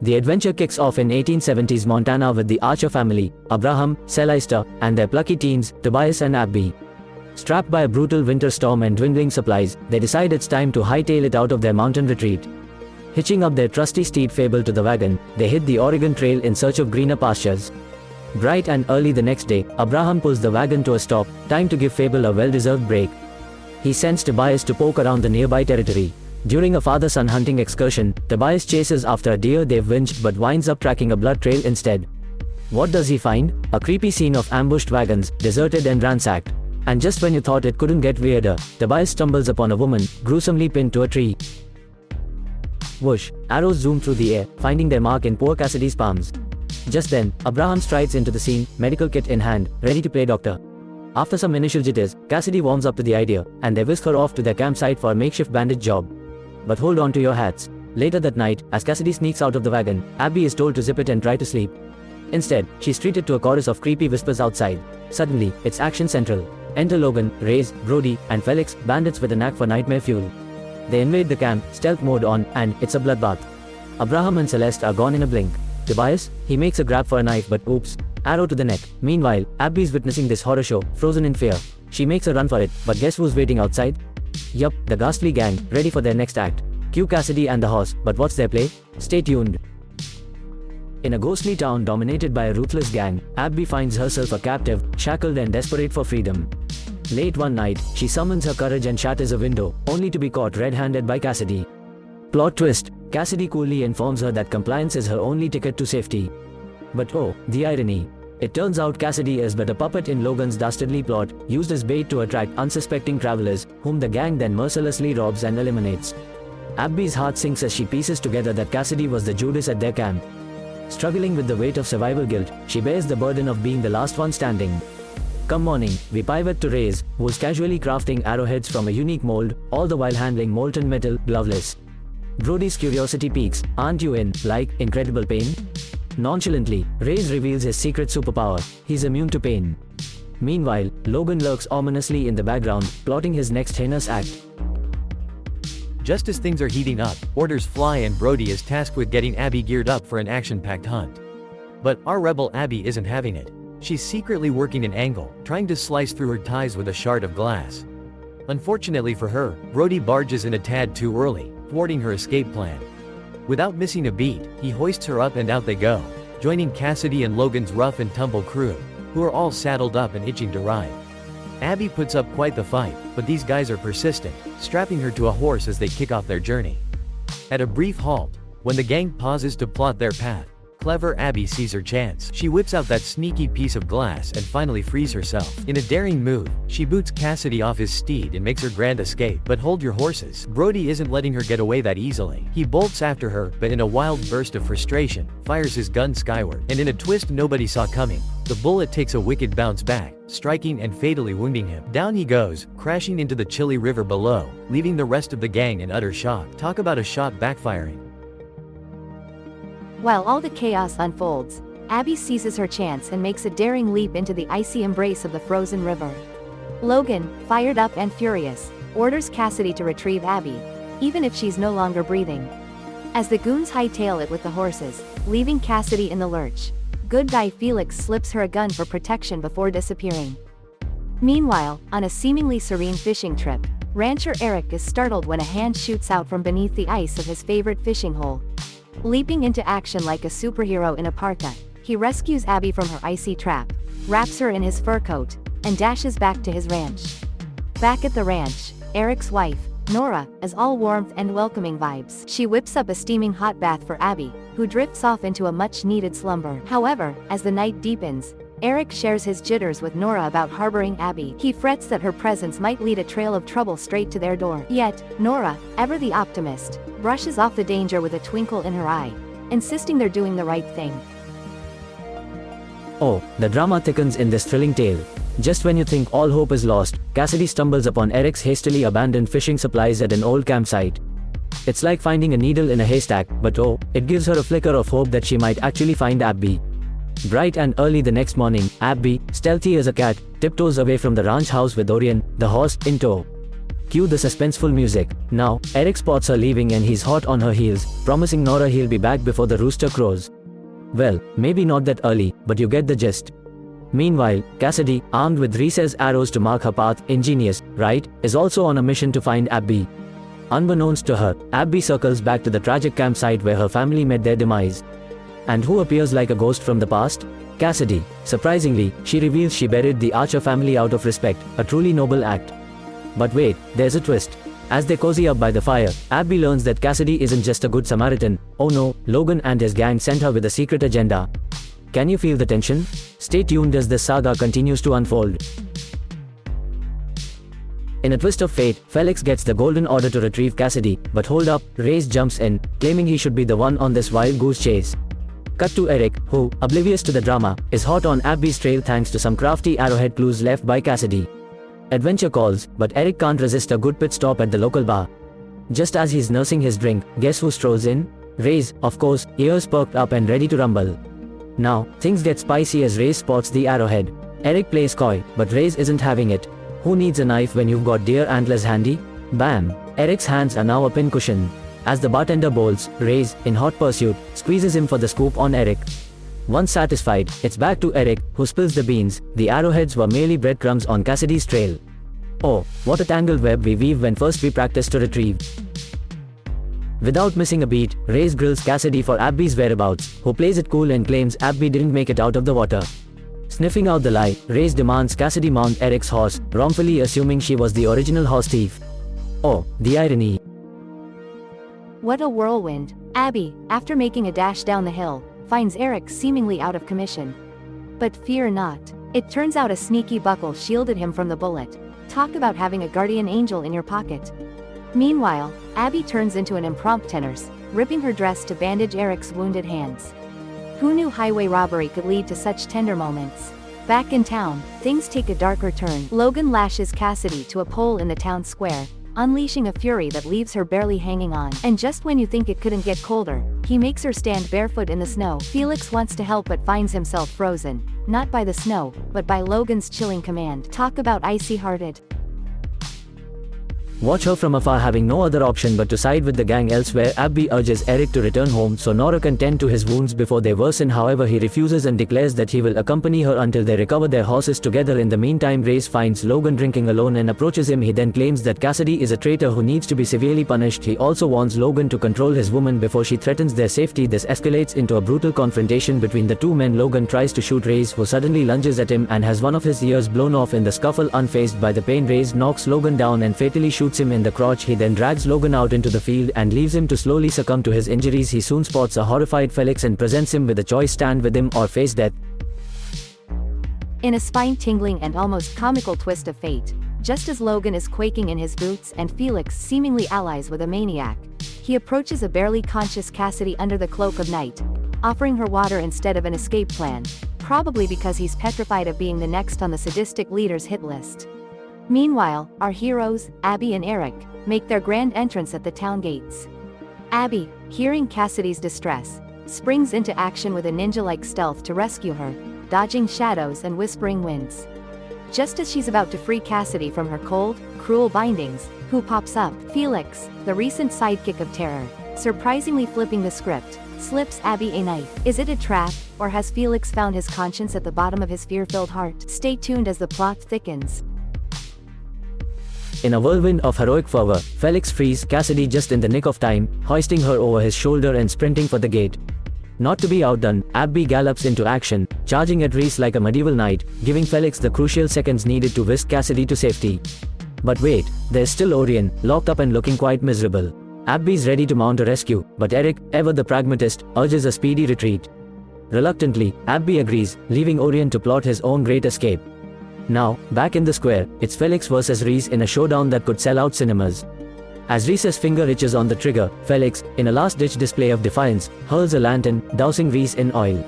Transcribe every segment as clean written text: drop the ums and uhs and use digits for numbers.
The adventure kicks off in 1870s Montana with the Archer family, Abraham, Celeste, and their plucky teens, Tobias and Abby. Strapped by a brutal winter storm and dwindling supplies, they decide it's time to hightail it out of their mountain retreat. Hitching up their trusty steed Fable to the wagon, they hit the Oregon Trail in search of greener pastures. Bright and early the next day, Abraham pulls the wagon to a stop, time to give Fable a well-deserved break. He sends Tobias to poke around the nearby territory. During a father-son hunting excursion, Tobias chases after a deer they've winched but winds up tracking a blood trail instead. What does he find? A creepy scene of ambushed wagons, deserted and ransacked. And just when you thought it couldn't get weirder, Tobias stumbles upon a woman, gruesomely pinned to a tree. Whoosh! Arrows zoom through the air, finding their mark in poor Cassidy's palms. Just then, Abraham strides into the scene, medical kit in hand, ready to play doctor. After some initial jitters, Cassidy warms up to the idea, and they whisk her off to their campsite for a makeshift bandit job. But hold on to your hats. Later that night, as Cassidy sneaks out of the wagon, Abby is told to zip it and try to sleep. Instead, she's treated to a chorus of creepy whispers outside. Suddenly, it's action central. Enter Logan, Reys, Brody, and Felix, bandits with a knack for nightmare fuel. They invade the camp, stealth mode on, and it's a bloodbath. Abraham and Celeste are gone in a blink. Tobias? He makes a grab for a knife but oops. Arrow to the neck. Meanwhile, Abby's witnessing this horror show, frozen in fear. She makes a run for it, but guess who's waiting outside? Yup, the ghastly gang, ready for their next act. Cue Cassidy and the horse, but what's their play? Stay tuned. In a ghostly town dominated by a ruthless gang, Abby finds herself a captive, shackled and desperate for freedom. Late one night, she summons her courage and shatters a window, only to be caught red-handed by Cassidy. Plot twist: Cassidy coolly informs her that compliance is her only ticket to safety. But oh, the irony. It turns out Cassidy is but a puppet in Logan's dastardly plot, used as bait to attract unsuspecting travelers, whom the gang then mercilessly robs and eliminates. Abby's heart sinks as she pieces together that Cassidy was the Judas at their camp. Struggling with the weight of survival guilt, she bears the burden of being the last one standing. Come morning, we pivot to Reys, who's casually crafting arrowheads from a unique mold, all the while handling molten metal, gloveless. Brody's curiosity peaks, aren't you in, like, incredible pain? Nonchalantly, Reys reveals his secret superpower: he's immune to pain. Meanwhile, Logan lurks ominously in the background, plotting his next heinous act. Just as things are heating up, orders fly and Brody is tasked with getting Abby geared up for an action-packed hunt. But our rebel Abby isn't having it. She's secretly working an angle, trying to slice through her ties with a shard of glass. Unfortunately for her, Brody barges in a tad too early, thwarting her escape plan. Without missing a beat, he hoists her up and out they go, joining Cassidy and Logan's rough and tumble crew, who are all saddled up and itching to ride. Abby puts up quite the fight, but these guys are persistent, strapping her to a horse as they kick off their journey. At a brief halt, when the gang pauses to plot their path, clever Abby sees her chance. She whips out that sneaky piece of glass and finally frees herself. In a daring move, she boots Cassidy off his steed and makes her grand escape. But hold your horses, Brody isn't letting her get away that easily. He bolts after her, but in a wild burst of frustration, fires his gun skyward, and in a twist nobody saw coming, the bullet takes a wicked bounce back, striking and fatally wounding him. Down he goes, crashing into the chilly river below, leaving the rest of the gang in utter shock. Talk about a shot backfiring. While all the chaos unfolds, Abby seizes her chance and makes a daring leap into the icy embrace of the frozen river. Logan, fired up and furious, orders Cassidy to retrieve Abby, even if she's no longer breathing. As the goons hightail it with the horses, leaving Cassidy in the lurch, good guy Felix slips her a gun for protection before disappearing. Meanwhile, on a seemingly serene fishing trip, rancher Eric is startled when a hand shoots out from beneath the ice of his favorite fishing hole. Leaping into action like a superhero in a parka, he rescues Abby from her icy trap, wraps her in his fur coat, and dashes back to his ranch. Back at the ranch, Eric's wife, Nora, is all warmth and welcoming vibes. She whips up a steaming hot bath for Abby, who drifts off into a much-needed slumber. However, as the night deepens, Eric shares his jitters with Nora about harboring Abby. He frets that her presence might lead a trail of trouble straight to their door. Yet, Nora, ever the optimist, brushes off the danger with a twinkle in her eye, insisting they're doing the right thing. Oh, the drama thickens in this thrilling tale. Just when you think all hope is lost, Cassidy stumbles upon Eric's hastily abandoned fishing supplies at an old campsite. It's like finding a needle in a haystack, but oh, it gives her a flicker of hope that she might actually find Abby. Bright and early the next morning, Abby, stealthy as a cat, tiptoes away from the ranch house with Orion, the horse, in tow. Cue the suspenseful music. Now, Eric spots her leaving and he's hot on her heels, promising Nora he'll be back before the rooster crows. Well, maybe not that early, but you get the gist. Meanwhile, Cassidy, armed with recessed arrows to mark her path, ingenious, right, is also on a mission to find Abby. Unbeknownst to her, Abby circles back to the tragic campsite where her family met their demise. And who appears like a ghost from the past? Cassidy. Surprisingly, she reveals she buried the Archer family out of respect, a truly noble act. But wait, there's a twist. As they cozy up by the fire, Abby learns that Cassidy isn't just a good Samaritan. Oh no, Logan and his gang sent her with a secret agenda. Can you feel the tension? Stay tuned as this saga continues to unfold. In a twist of fate, Felix gets the golden order to retrieve Cassidy, but hold up, Reys jumps in, claiming he should be the one on this wild goose chase. Cut to Eric, who, oblivious to the drama, is hot on Abby's trail thanks to some crafty arrowhead clues left by Cassidy. Adventure calls, but Eric can't resist a good pit stop at the local bar. Just as he's nursing his drink, guess who strolls in? Reys, of course, ears perked up and ready to rumble. Now, things get spicy as Reys spots the arrowhead. Eric plays coy, but Reys isn't having it. Who needs a knife when you've got deer antlers handy? Bam! Eric's hands are now a pincushion. As the bartender bowls, Reys, in hot pursuit, squeezes him for the scoop on Eric. Once satisfied, it's back to Eric, who spills the beans. The arrowheads were merely breadcrumbs on Cassidy's trail. Oh, what a tangled web we weave when first we practice to retrieve. Without missing a beat, Reys grills Cassidy for Abby's whereabouts, who plays it cool and claims Abby didn't make it out of the water. Sniffing out the lie, Reys demands Cassidy mount Eric's horse, wrongfully assuming she was the original horse thief. Oh, the irony. What a whirlwind. Abby, after making a dash down the hill, finds Eric seemingly out of commission. But fear not. It turns out a sneaky buckle shielded him from the bullet. Talk about having a guardian angel in your pocket. Meanwhile, Abby turns into an impromptu nurse, ripping her dress to bandage Eric's wounded hands. Who knew highway robbery could lead to such tender moments? Back in town, things take a darker turn. Logan lashes Cassidy to a pole in the town square, unleashing a fury that leaves her barely hanging on. And just when you think it couldn't get colder, he makes her stand barefoot in the snow. Felix wants to help but finds himself frozen, not by the snow, but by Logan's chilling command. Talk about icy-hearted. Watch her from afar, having no other option but to side with the gang elsewhere. Abby urges Eric to return home so Nora can tend to his wounds before they worsen. However, he refuses and declares that he will accompany her until they recover their horses together. In the meantime, Reys finds Logan drinking alone and approaches him. He then claims that Cassidy is a traitor who needs to be severely punished. He also warns Logan to control his woman before she threatens their safety. This escalates into a brutal confrontation between the two men. Logan tries to shoot Reys, who suddenly lunges at him and has one of his ears blown off in the scuffle. Unfazed by the pain, Reys knocks Logan down and fatally shoots him in the crotch. He then drags Logan out into the field and leaves him to slowly succumb to his injuries. He soon spots a horrified Felix and presents him with a choice: stand with him or face death. In a spine-tingling and almost comical twist of fate, just as Logan is quaking in his boots and Felix seemingly allies with a maniac, he approaches a barely conscious Cassidy under the cloak of night, offering her water instead of an escape plan, probably because he's petrified of being the next on the sadistic leader's hit list. Meanwhile, our heroes, Abby and Eric, make their grand entrance at the town gates. Abby, hearing Cassidy's distress, springs into action with a ninja-like stealth to rescue her, dodging shadows and whispering winds. Just as she's about to free Cassidy from her cold, cruel bindings, who pops up? Felix, the recent sidekick of terror, surprisingly flipping the script, slips Abby a knife. Is it a trap, or has Felix found his conscience at the bottom of his fear-filled heart? Stay tuned as the plot thickens. In a whirlwind of heroic fervor, Felix frees Cassidy just in the nick of time, hoisting her over his shoulder and sprinting for the gate. Not to be outdone, Abby gallops into action, charging at Reys like a medieval knight, giving Felix the crucial seconds needed to whisk Cassidy to safety. But wait, there's still Orion, locked up and looking quite miserable. Abby's ready to mount a rescue, but Eric, ever the pragmatist, urges a speedy retreat. Reluctantly, Abby agrees, leaving Orion to plot his own great escape. Now, back in the square, it's Felix versus Reys in a showdown that could sell out cinemas. As Reys's finger itches on the trigger, Felix, in a last-ditch display of defiance, hurls a lantern, dousing Reys in oil.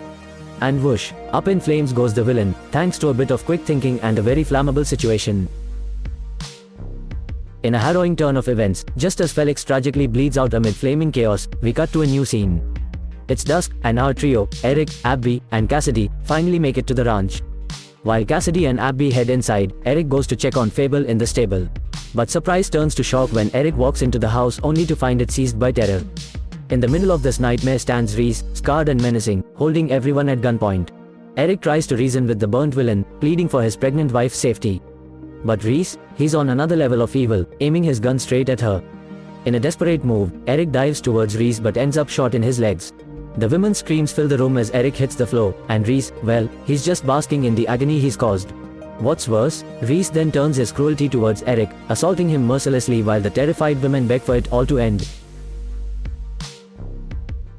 And whoosh, up in flames goes the villain, thanks to a bit of quick thinking and a very flammable situation. In a harrowing turn of events, just as Felix tragically bleeds out amid flaming chaos, we cut to a new scene. It's dusk, and our trio, Eric, Abby, and Cassidy, finally make it to the ranch. While Cassidy and Abby head inside, Eric goes to check on Fable in the stable. But surprise turns to shock when Eric walks into the house only to find it seized by terror. In the middle of this nightmare stands Reese, scarred and menacing, holding everyone at gunpoint. Eric tries to reason with the burnt villain, pleading for his pregnant wife's safety. But Reese, he's on another level of evil, aiming his gun straight at her. In a desperate move, Eric dives towards Reese but ends up shot in his legs. The women's screams fill the room as Eric hits the floor, and Reese, well, he's just basking in the agony he's caused. What's worse, Reese then turns his cruelty towards Eric, assaulting him mercilessly while the terrified women beg for it all to end.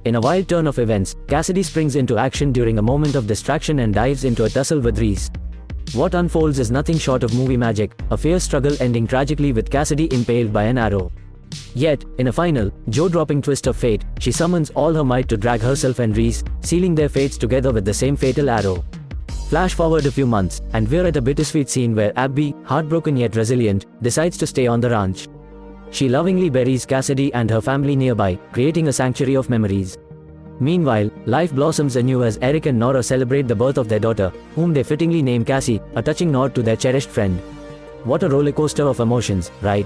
In a wild turn of events, Cassidy springs into action during a moment of distraction and dives into a tussle with Reese. What unfolds is nothing short of movie magic, a fierce struggle ending tragically with Cassidy impaled by an arrow. Yet, in a final, jaw-dropping twist of fate, she summons all her might to drag herself and Reese, sealing their fates together with the same fatal arrow. Flash forward a few months, and we're at a bittersweet scene where Abby, heartbroken yet resilient, decides to stay on the ranch. She lovingly buries Cassidy and her family nearby, creating a sanctuary of memories. Meanwhile, life blossoms anew as Eric and Nora celebrate the birth of their daughter, whom they fittingly name Cassie, a touching nod to their cherished friend. What a rollercoaster of emotions, right?